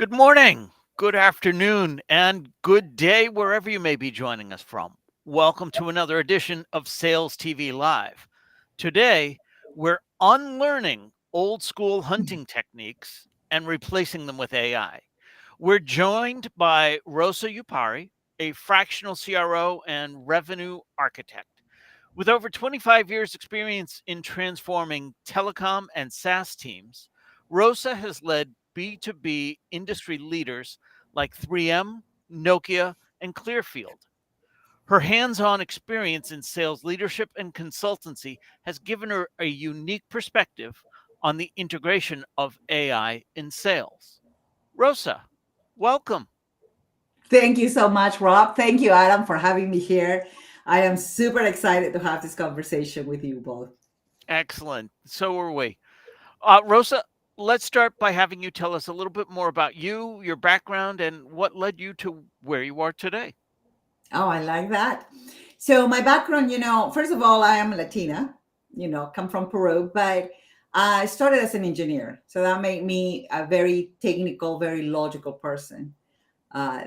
Good morning, good afternoon, and good day wherever you may be joining us from. Welcome to another edition of Sales TV Live. Today, we're unlearning old school hunting techniques and replacing them with AI. We're joined by Rosa Yupari, a fractional CRO and revenue architect. With over 25 years' experience in transforming telecom and SaaS teams, Rosa has led B2B industry leaders like 3M, Nokia, and Clearfield. Her hands on experience in sales leadership and consultancy has given her a unique perspective on the integration of AI in sales. Rosa, welcome. Thank you so much, Rob. Thank you, Adam, for having me here. I am super excited to have this conversation with you both. Excellent. So are we. Rosa, let's start by having you tell us a little bit more about you, your background, and what led you to where you are today. Oh, I like that. So, my background, first of all, I am Latina, come from Peru, but I started as an engineer. So, that made me a very technical, very logical person.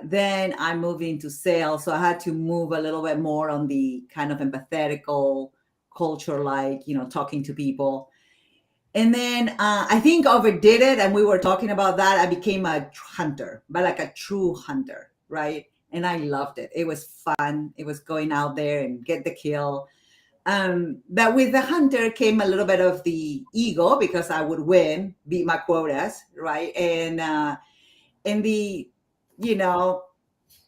Then I moved into sales. So, I had to move a little bit more on the kind of empathetical culture, like, talking to people. And then I think overdid it, and we were talking about that. I became a hunter, but like a true hunter, right? And I loved it. It was fun. It was going out there and get the kill. But with the hunter came a little bit of the ego because I would win, beat my quotas, right? And the, you know,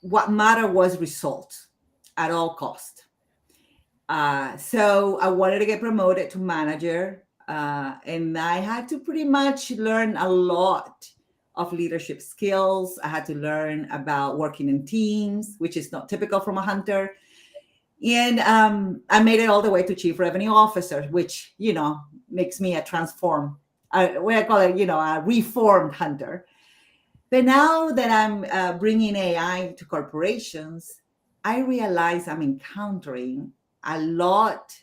what mattered was results at all cost. So I wanted to get promoted to manager, and I had to pretty much learn a lot of leadership skills. I had to learn about working in teams, which is not typical from a hunter. And I made it all the way to chief revenue officer, which makes me a transform, what I call it, a reformed hunter. But now that I'm bringing AI to corporations, I realize I'm encountering a lot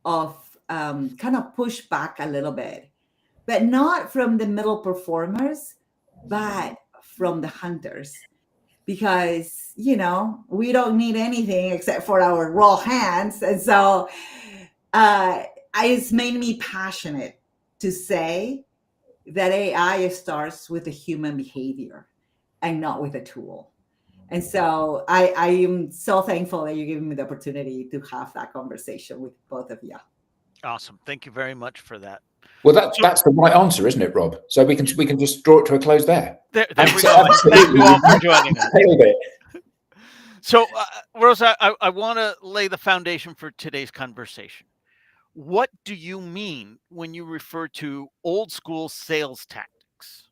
of kind of pushback a little bit, but not from the middle performers, but from the hunters. Because, we don't need anything except for our raw hands. And so uh, it's made me passionate to say that AI starts with the human behavior and not with a tool. And so I am so thankful that you're giving me the opportunity to have that conversation with both of you. Awesome. Thank you very much for that. Well, that's So that's the right answer, isn't it, Rob? So we can just draw it to a close there. there we go. Thank Absolutely, you all for you've joining us. nailed it. So, Rosa, I want to lay the foundation for today's conversation. What do you mean when you refer to old school sales tactics?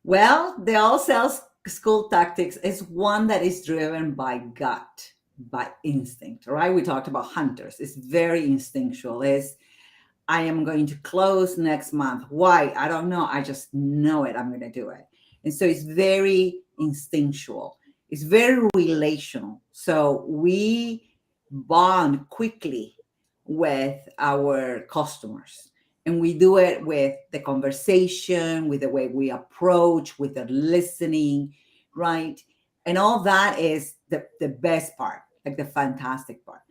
Well, the all sales school tactics is one that is driven by gut, by instinct, right? We talked about hunters. It's very instinctual. It's I am going to close next month. Why? I don't know. I just know it. I'm going to do it. And so it's very instinctual. It's very relational. So we bond quickly with our customers. And we do it with the conversation, with the way we approach, with the listening, right? And all that is the best part, like the fantastic part.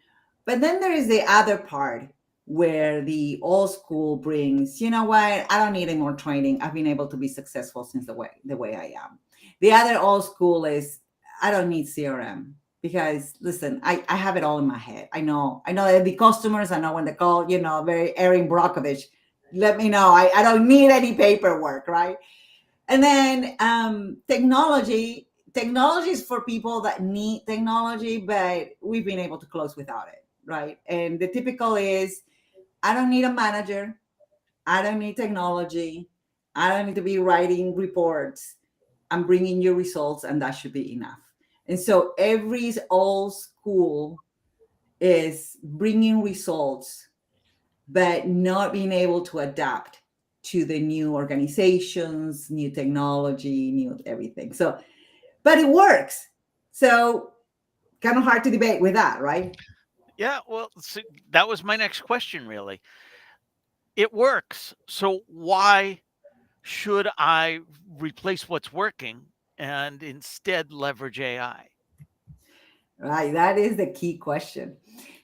But then there is the other part where the old school brings, you know what, I don't need any more training. I've been able to be successful since the way I am. The other old school is I don't need CRM because listen, I have it all in my head. I know that the customers, I know when they call, very Erin Brockovich, let me know. I don't need any paperwork, right? And then technology is for people that need technology, but we've been able to close without it, right? And the typical is I don't need a manager. I don't need technology. I don't need to be writing reports. I'm bringing you results, and that should be enough. And so every old school is bringing results, but not being able to adapt to the new organizations, new technology, new everything. So, but it works. So, kind of hard to debate with that, right? Yeah, well, that was my next question, really. It works. So, why should I replace what's working and instead leverage AI? Right. That is the key question.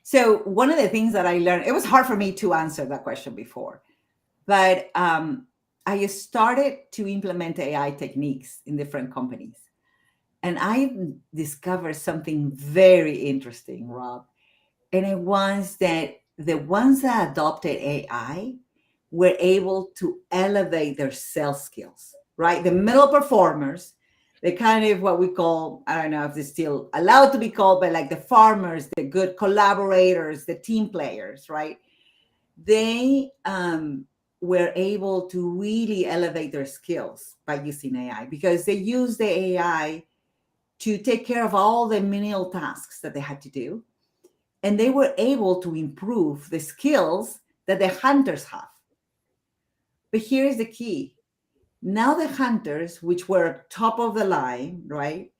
So one of the things that I learned, it was hard for me to answer that question before, but I started to implement AI techniques in different companies. And I discovered something very interesting, Rob. And it was that the ones that adopted AI were able to elevate their sales skills, right? The middle performers, the kind of what we call, I don't know if it's still allowed to be called, but like the farmers, the good collaborators, the team players, right? They were able to really elevate their skills by using AI because they used the AI to take care of all the menial tasks that they had to do. And they were able to improve the skills that the hunters have. But here's the key. Now the hunters, which were top of the line, right?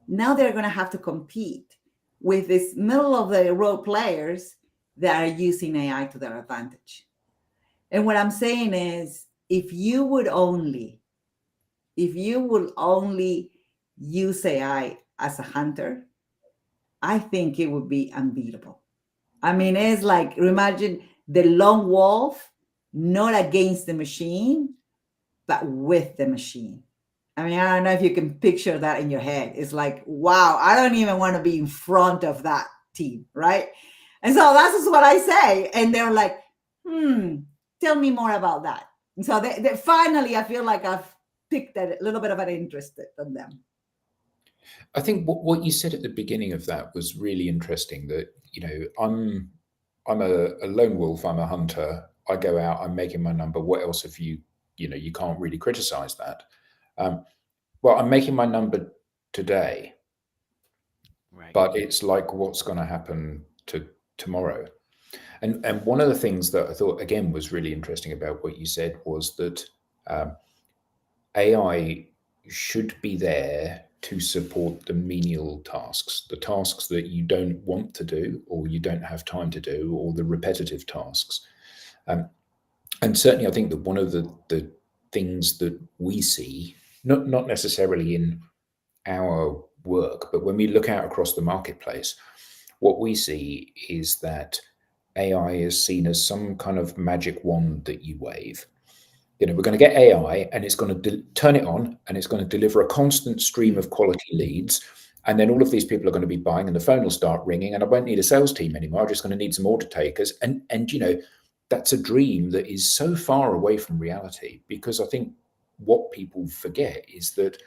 Now they're going to have to compete with this middle of the road players that are using AI to their advantage. And what I'm saying is, if you would only use AI as a hunter, I think it would be unbeatable. I mean, it's like, imagine the lone wolf, not against the machine, but with the machine. I mean, I don't know if you can picture that in your head. It's like, wow, I don't even want to be in front of that team, right? And so that's just what I say. And they're like, tell me more about that. And so they finally, I feel like I've picked a little bit of an interest in them. I think what you said at the beginning of that was really interesting. That I'm a lone wolf. I'm a hunter. I go out. I'm making my number. What else have you? You can't really criticize that. Well, I'm making my number today, Right. but it's like what's going to happen to tomorrow. And one of the things that I thought again was really interesting about what you said was that AI should be there to support the menial tasks, the tasks that you don't want to do or you don't have time to do, or the repetitive tasks. And certainly I think that one of the things that we see, not necessarily in our work, but when we look out across the marketplace, what we see is that AI is seen as some kind of magic wand that you wave. We're going to get AI and it's going to turn it on and it's going to deliver a constant stream of quality leads. And then all of these people are going to be buying and the phone will start ringing and I won't need a sales team anymore. I'm just going to need some order takers. And that's a dream that is so far away from reality, because I think what people forget is that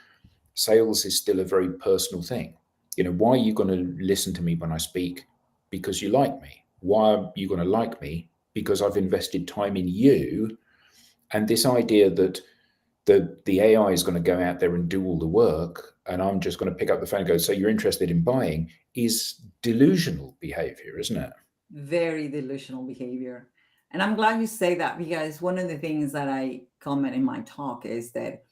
sales is still a very personal thing. Why are you going to listen to me when I speak? Because you like me. Why are you going to like me? Because I've invested time in you. And this idea that the AI is going to go out there and do all the work and I'm just going to pick up the phone and go, so you're interested in buying, is delusional behavior, isn't it? Very delusional behavior. And I'm glad you say that, because one of the things that I comment in my talk is that,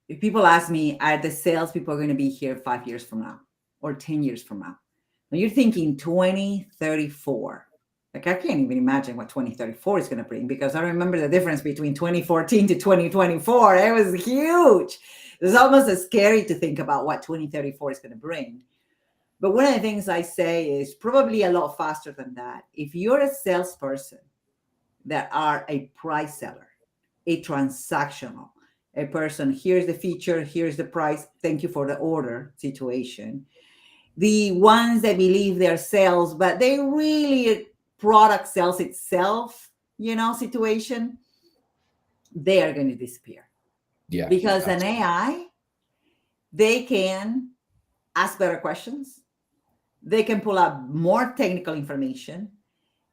if people ask me, are the salespeople going to be here 5 years from now or 10 years from now? When you're thinking 2034, like I can't even imagine what 2034 is going to bring, because I remember the difference between 2014 to 2024. It was huge. It's almost as scary to think about what 2034 is going to bring. But one of the things I say is probably a lot faster than that. If you're a salesperson that are a price seller, a transactional, a person, here's the feature, here's the price, thank you for the order situation. The ones that believe they're sales, but they really product sells itself, situation, they are going to disappear. Yeah. Because an AI, they can ask better questions. They can pull up more technical information.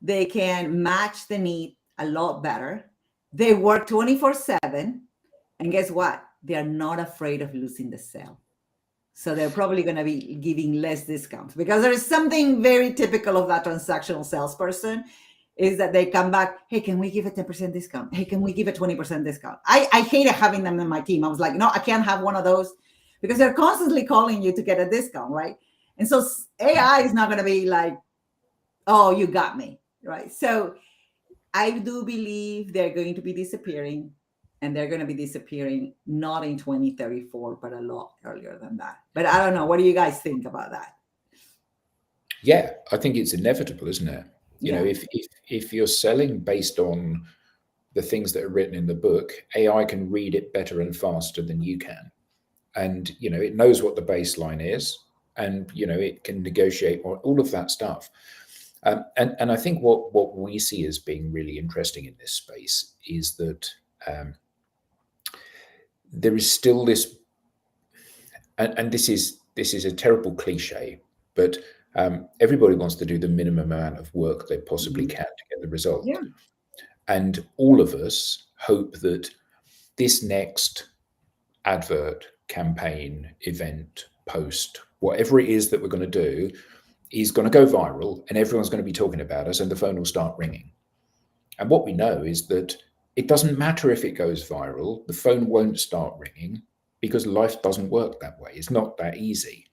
They can match the need a lot better. They work 24/7. And guess what? They are not afraid of losing the sale. So they're probably going to be giving less discounts, because there is something very typical of that transactional salesperson, is that they come back, hey, can we give a 10% discount? Hey, can we give a 20% discount? I hated having them in my team. I was like, no, I can't have one of those, because they're constantly calling you to get a discount, right? And so AI is not going to be like, oh, you got me, right? So I do believe they're going to be disappearing, and they're going to be disappearing not in 2034, but a lot earlier than that. But I don't know. What do you guys think about that? Yeah, I think it's inevitable, isn't it? You know, Yeah. if you're selling based on the things that are written in the book, AI can read it better and faster than you can. And, you know, it knows what the baseline is, and, you know, it can negotiate all of that stuff. And I think what we see as being really interesting in this space is that there is still this, and this is a terrible cliche, but everybody wants to do the minimum amount of work they possibly can to get the result. Yeah. And all of us hope that this next advert, campaign, event, post, whatever it is that we're going to do, is going to go viral, and everyone's going to be talking about us, and the phone will start ringing. And what we know is that it doesn't matter if it goes viral, the phone won't start ringing, because life doesn't work that way. It's not that easy.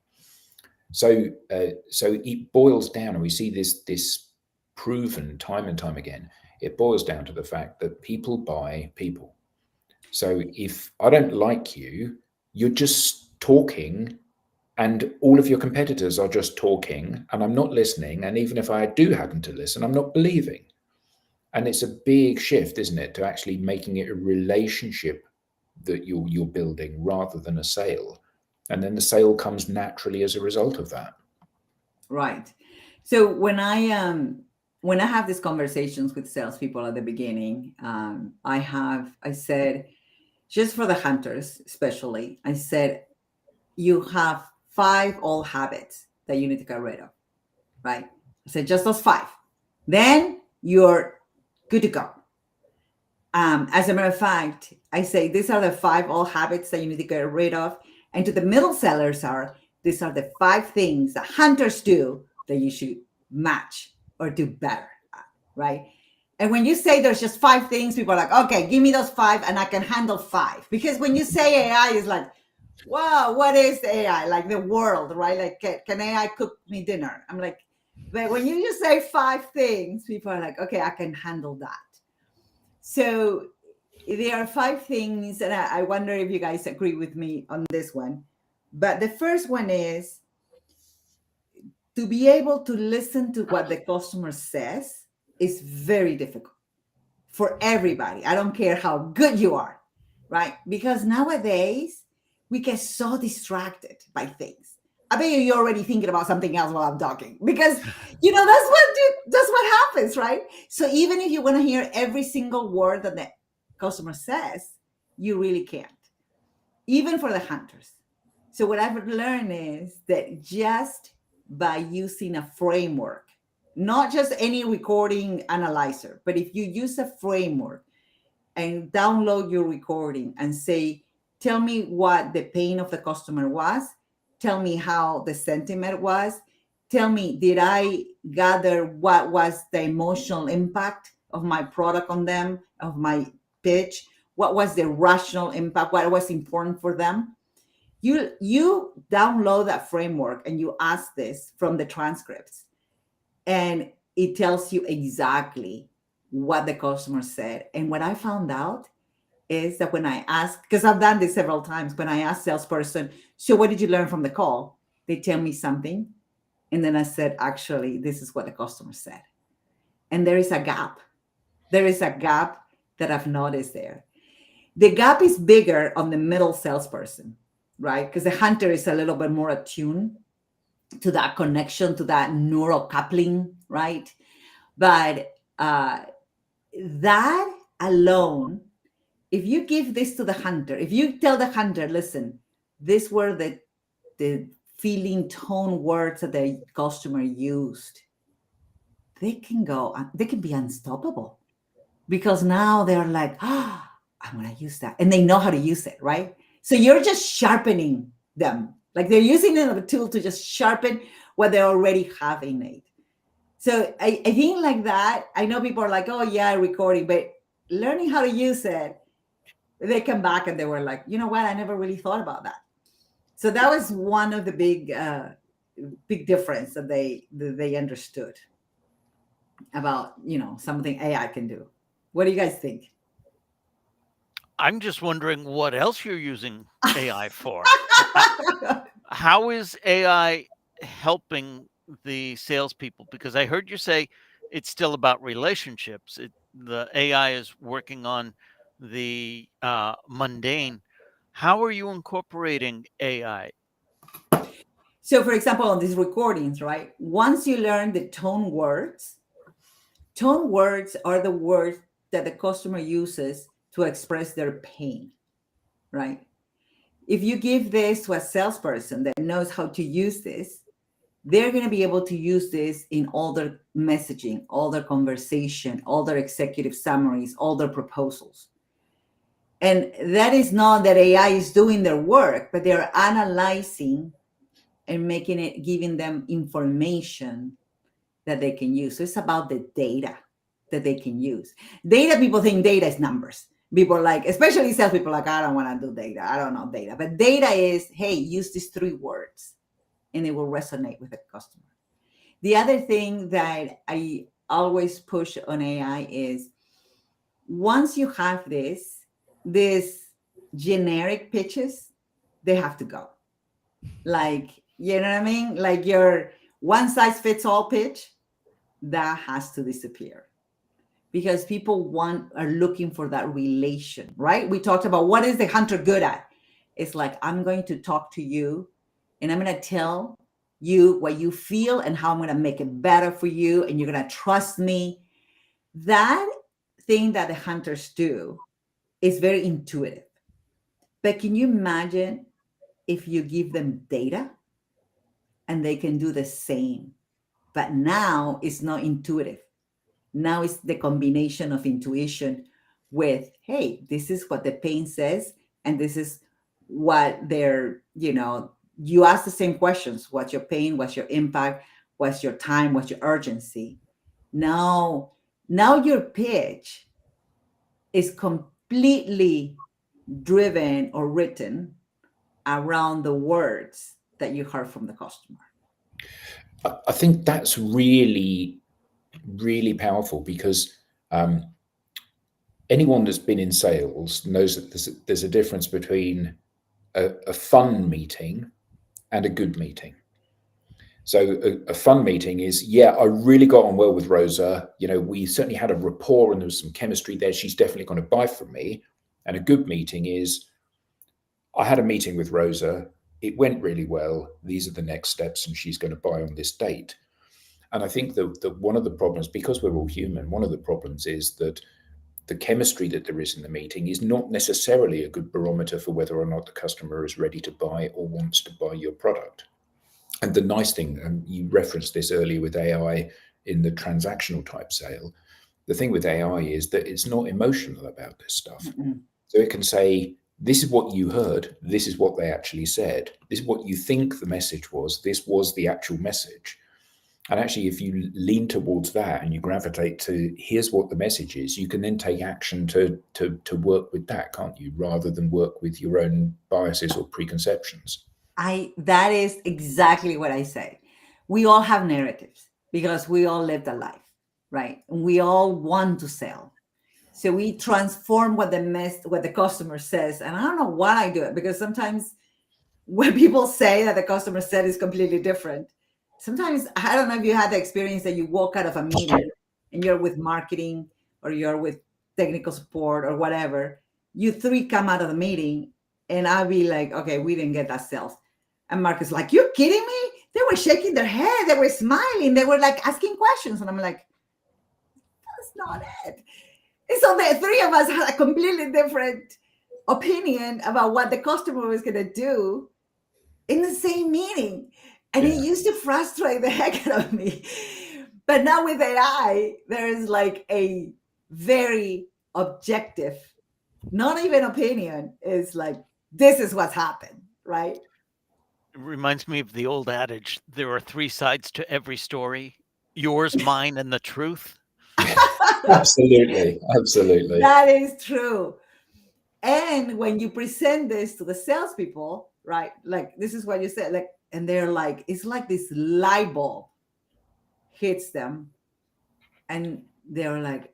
So it boils down, and we see this proven time and time again. It boils down to the fact that people buy people. So if I don't like you, you're just talking, and all of your competitors are just talking, and I'm not listening. And even if I do happen to listen, I'm not believing. And it's a big shift, isn't it, to actually making it a relationship that you're building rather than a sale. And then the sale comes naturally as a result of that. Right. So when I have these conversations with salespeople at the beginning, I said, just for the hunters especially, I said, you have 5 old habits that you need to get rid of, right? I said just those 5. Then you're good to go. As a matter of fact, I say these are the 5 old habits that you need to get rid of. And to the middle sellers these are the 5 things that hunters do that you should match or do better at, right? And when you say there's just 5 things, people are like, okay, give me those 5 and I can handle 5. Because when you say AI, it's like, wow, what is AI? Like the world, right? Like, can AI cook me dinner? I'm like, but when you just say 5 things, people are like, okay, I can handle that. So there are 5 things, and I wonder if you guys agree with me on this one. But the first one is to be able to listen to what the customer says is very difficult for everybody. I don't care how good you are, right? Because nowadays we get so distracted by things. I bet you're already thinking about something else while I'm talking, because that's what happens, right? So even if you want to hear every single word that the customer says, you really can't, even for the hunters. So what I've learned is that just by using a framework, not just any recording analyzer, but if you use a framework and download your recording and say, tell me what the pain of the customer was, tell me how the sentiment was, tell me, did I gather what was the emotional impact of my product on them, of my pitch, what was the rational impact, what was important for them. You download that framework and you ask this from the transcripts, and it tells you exactly what the customer said. And what I found out is that when I ask, because I've done this several times, when I ask salesperson, so what did you learn from the call? They tell me something. And then I said, actually, this is what the customer said. And there is a gap. There is a gap that I've noticed there. The gap is bigger on the middle salesperson, right? Because the hunter is a little bit more attuned to that connection, to that neural coupling, right? But that alone, if you give this to the hunter, if you tell the hunter, listen, these were the feeling tone words that the customer used, they can be unstoppable, because now they're like, I'm going to use that. And they know how to use it, right? So you're just sharpening them. Like they're using it as a tool to just sharpen what they already have innate. So I think like that, I know people are like, oh yeah, recording, but learning how to use it, they come back and they were like, you know what? I never really thought about that. So that was one of the big difference that they understood. about, something AI can do. What do you guys think? I'm just wondering what else you're using AI for. Uh, How is AI helping the salespeople? Because I heard you say it's still about relationships. The AI is working on the mundane. How are you incorporating AI? So, for example, on these recordings, right? Once you learn the tone words are the words that the customer uses to express their pain, right? If you give this to a salesperson that knows how to use this, they're going to be able to use this in all their messaging, all their conversation, all their executive summaries, all their proposals. And that is not that AI is doing their work, but they're analyzing and making it, giving them information that they can use. So it's about the data that they can use. Data, people think data is numbers. People are like, especially salespeople, like, I don't want to do data. I don't know data. But data is, hey, use these 3 words and it will resonate with the customer. The other thing that I always push on AI is once you have this generic pitches, they have to go. Like, you know what I mean? Like your one size fits all pitch, that has to disappear because people are looking for that relation, right? We talked about what is the hunter good at? It's like, I'm going to talk to you and I'm going to tell you what you feel and how I'm going to make it better for you. And you're going to trust me. That thing that the hunters do is very intuitive. But can you imagine if you give them data and they can do the same? But now it's not intuitive. Now it's the combination of intuition with, hey, this is what the pain says, and this is what you ask the same questions. What's your pain? What's your impact? What's your time? What's your urgency? Now your pitch is completely driven or written around the words that you heard from the customer. I think that's really, really powerful because anyone that's been in sales knows that there's a difference between a fun meeting and a good meeting. So a fun meeting is, yeah, I really got on well with Rosa. We certainly had a rapport and there was some chemistry there. She's definitely going to buy from me. And a good meeting is, I had a meeting with Rosa. It went really well. These are the next steps, and she's going to buy on this date. And I think that one of the problems, because we're all human, one of the problems is that the chemistry that there is in the meeting is not necessarily a good barometer for whether or not the customer is ready to buy or wants to buy your product. And the nice thing, and you referenced this earlier with AI in the transactional type sale, the thing with AI is that it's not emotional about this stuff. Mm-mm. So it can say, this is what you heard, this is what they actually said, this is what you think the message was, this was the actual message. And actually, if you lean towards that and you gravitate to here's what the message is, you can then take action to work with that, can't you? Rather than work with your own biases or preconceptions. That is exactly what I say. We all have narratives because we all lived a life, right? We all want to sell. So we transform what the customer says. And I don't know why I do it, because sometimes when people say that the customer said is completely different, sometimes I don't know if you had the experience that you walk out of a meeting and you're with marketing or you're with technical support or whatever. You 3 come out of the meeting and I'll be like, okay, we didn't get that sales. And Mark is like, you're kidding me? They were shaking their head. They were smiling. They were like asking questions. And I'm like, that's not it. And so the 3 of us had a completely different opinion about what the customer was going to do in the same meeting. And it used to frustrate the heck out of me. But now with AI, there is like a very objective, not even opinion, is like, this is what's happened, right? It reminds me of the old adage, there are 3 sides to every story, yours, mine, and the truth. Absolutely. Absolutely. That is true. And when you present this to the salespeople, right? Like, this is what you said, like, and they're like, it's like this light bulb hits them and they're like,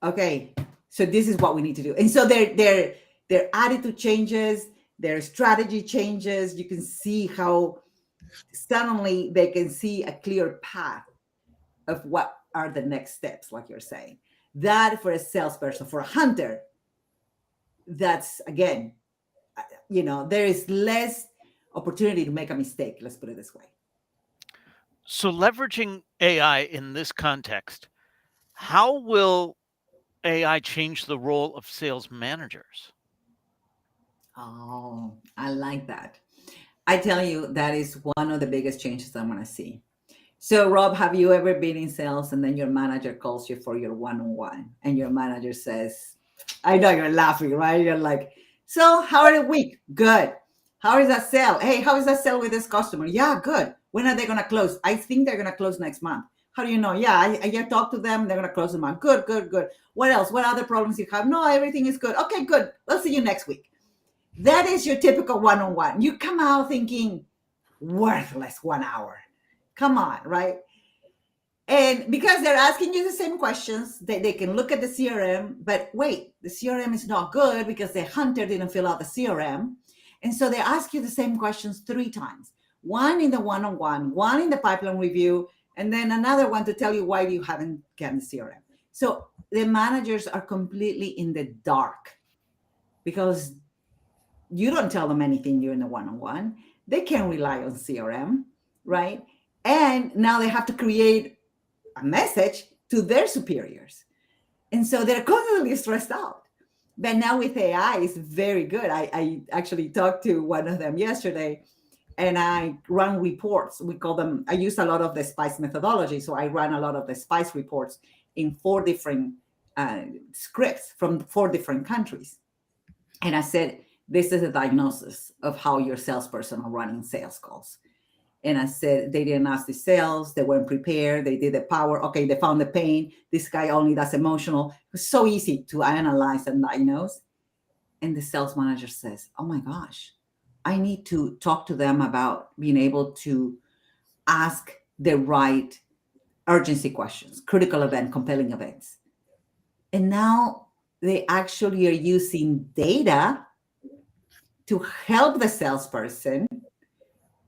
okay, so this is what we need to do. And so their attitude changes, their strategy changes. You can see how suddenly they can see a clear path of what are the next steps, like you're saying. That for a salesperson, for a hunter, that's again, there is less opportunity to make a mistake. Let's put it this way. So, leveraging AI in this context, how will AI change the role of sales managers? Oh, I like that. I tell you, that is one of the biggest changes I'm going to see. So, Rob, have you ever been in sales and then your manager calls you for your one on one and your manager says, I know you're laughing, right? You're like, so how are the week? Good. How is that sale? Hey, how is that sale with this customer? Yeah, good. When are they going to close? I think they're going to close next month. How do you know? Yeah, I talked to them. They're going to close the month. Good, good, good. What else? What other problems you have? No, everything is good. Okay, good. We'll see you next week. That is your typical one on one. You come out thinking, worthless 1 hour. Come on, right? And because they're asking you the same questions, they can look at the CRM, but wait, the CRM is not good because the hunter didn't fill out the CRM. And so they ask you the same questions 3 times. One in the one-on-one, one in the pipeline review, and then another one to tell you why you haven't gotten the CRM. So the managers are completely in the dark because you don't tell them anything during the one-on-one. They can't rely on CRM, right? And now they have to create a message to their superiors. And so they're constantly stressed out. But now with AI, it's very good. I actually talked to one of them yesterday and I run reports. We call them, I use a lot of the SPICE methodology. So I run a lot of the SPICE reports in 4 different scripts from 4 different countries. And I said, this is a diagnosis of how your salesperson are running sales calls. And I said, they didn't ask the sales. They weren't prepared. They did the power. Okay, they found the pain. This guy only does emotional. It was so easy to analyze and diagnose. And the sales manager says, oh my gosh, I need to talk to them about being able to ask the right urgency questions, critical event, compelling events. And now they actually are using data to help the salesperson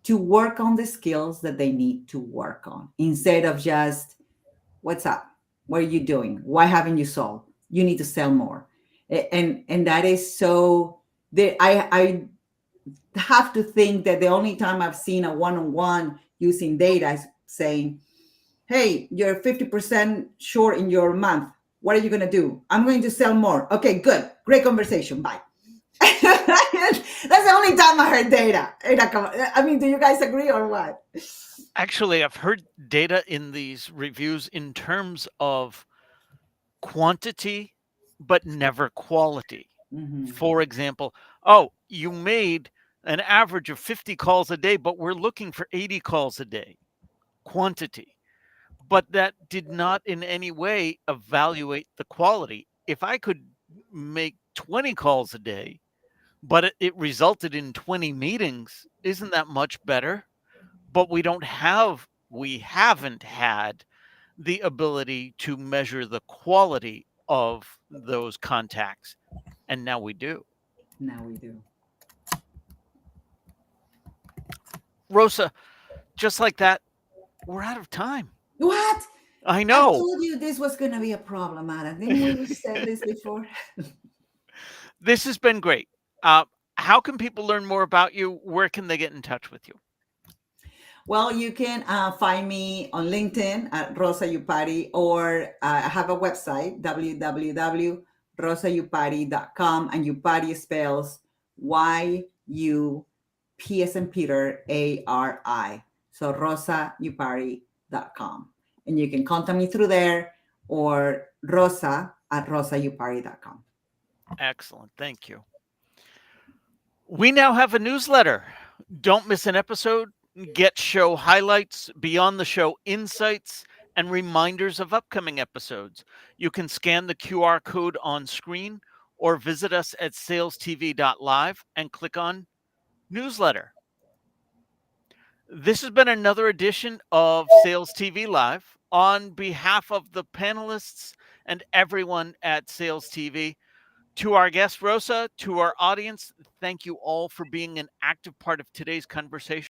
to work on the skills that they need to work on instead of just, what's up? What are you doing? Why haven't you sold? You need to sell more. And that is so, I have to think that the only time I've seen a one-on-one using data is saying, hey, you're 50% short in your month. What are you going to do? I'm going to sell more. Okay, good. Great conversation. Bye. That's the only time I heard data. I mean, do you guys agree or what? Actually, I've heard data in these reviews in terms of quantity, but never quality. Mm-hmm. For example, oh, you made an average of 50 calls a day, but we're looking for 80 calls a day. Quantity. But that did not in any way evaluate the quality. If I could make 20 calls a day, but it resulted in 20 meetings, isn't that much better? But we haven't had the ability to measure the quality of those contacts. And now we do. Now we do. Rosa, just like that, we're out of time. What? I I know. told you this was going to be a problem, Adam. Didn't we say this before? This has been great. How can people learn more about you? Where can they get in touch with you? Well, you can find me on LinkedIn at Rosa Yupari, or I have a website, www.rosayupari.com, and Yupari spells Y-U-P as in Peter, A-R-I. So rosayupari.com. And you can contact me through there, or rosa at rosayupari.com. Excellent. Thank you. We now have a newsletter. Don't miss an episode. Get show highlights, beyond the show insights, and reminders of upcoming episodes. You can scan the QR code on screen or visit us at SalesTV.live and click on newsletter. This has been another edition of Sales TV Live. On behalf of the panelists and everyone at Sales TV, to our guest, Rosa, to our audience, thank you all for being an active part of today's conversation.